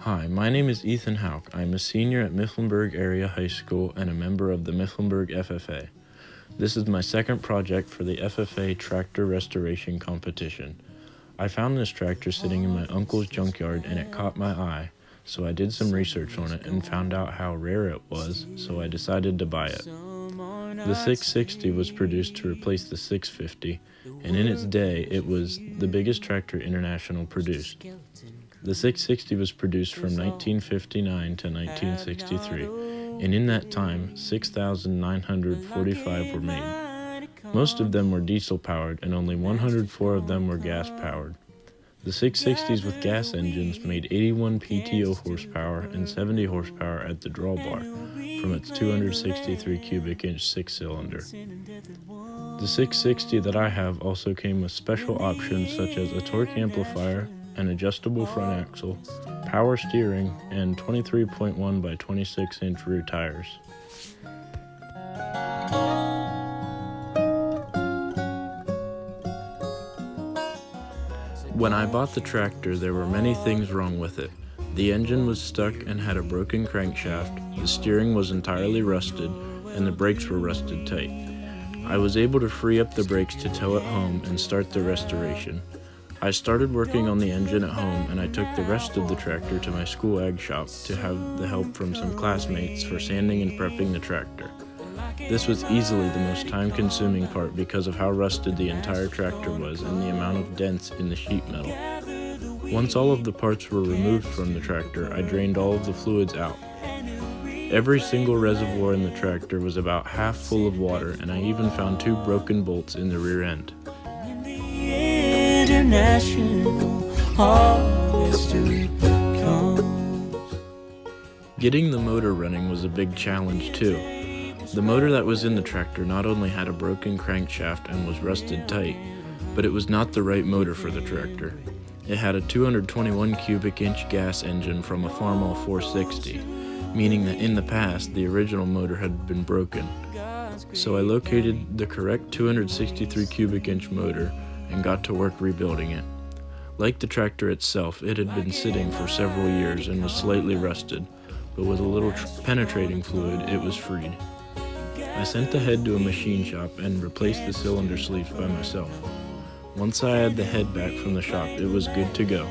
Hi, my name is Ethan Hauck. I'm a senior at Mifflinburg Area High School and a member of the Mifflinburg FFA. This is my second project for the FFA Tractor Restoration Competition. I found this tractor sitting in my uncle's junkyard and it caught my eye, so I did some research on it and found out how rare it was, so I decided to buy it. The 660 was produced to replace the 650, and in its day it was the biggest tractor International produced. The 660 was produced from 1959 to 1963, and in that time, 6,945 were made. Most of them were diesel-powered, and only 104 of them were gas-powered. The 660s with gas engines made 81 PTO horsepower and 70 horsepower at the drawbar from its 263 cubic inch six-cylinder. The 660 that I have also came with special options such as a torque amplifier, an adjustable front axle, power steering, and 23.1 by 26 inch rear tires. When I bought the tractor, there were many things wrong with it. The engine was stuck and had a broken crankshaft, the steering was entirely rusted, and the brakes were rusted tight. I was able to free up the brakes to tow it home and start the restoration. I started working on the engine at home, and I took the rest of the tractor to my school ag shop to have the help from some classmates for sanding and prepping the tractor. This was easily the most time-consuming part because of how rusted the entire tractor was and the amount of dents in the sheet metal. Once all of the parts were removed from the tractor, I drained all of the fluids out. Every single reservoir in the tractor was about half full of water, and I even found 2 broken bolts in the rear end. Getting the motor running was a big challenge too. The motor that was in the tractor not only had a broken crankshaft and was rusted tight, but it was not the right motor for the tractor. It had a 221 cubic inch gas engine from a Farmall 460, meaning that in the past the original motor had been broken. So I located the correct 263 cubic inch motor and got to work rebuilding it. Like the tractor itself, it had been sitting for several years and was slightly rusted, but with a little penetrating fluid, it was freed. I sent the head to a machine shop and replaced the cylinder sleeves by myself. Once I had the head back from the shop, it was good to go.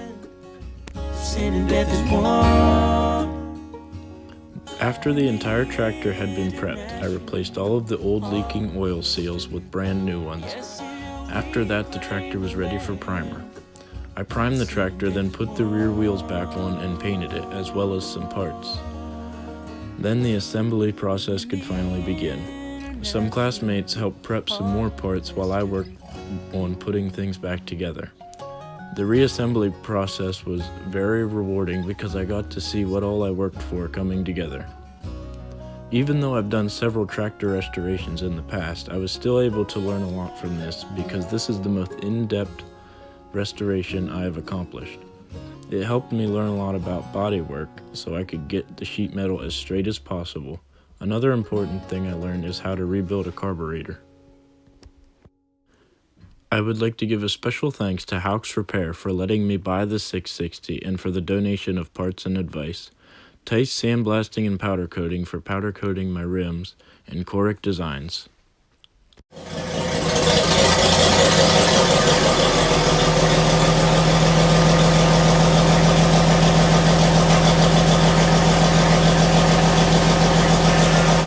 After the entire tractor had been prepped, I replaced all of the old leaking oil seals with brand new ones. After that, the tractor was ready for primer. I primed the tractor, then put the rear wheels back on and painted it, as well as some parts. Then the assembly process could finally begin. Some classmates helped prep some more parts while I worked on putting things back together. The reassembly process was very rewarding because I got to see what all I worked for coming together. Even though I've done several tractor restorations in the past, I was still able to learn a lot from this because this is the most in-depth restoration I have accomplished. It helped me learn a lot about bodywork so I could get the sheet metal as straight as possible. Another important thing I learned is how to rebuild a carburetor. I would like to give a special thanks to Hauck's Repair for letting me buy the 660 and for the donation of parts and advice, Tice Sandblasting and Powder Coating for powder coating my rims, and Coric Designs.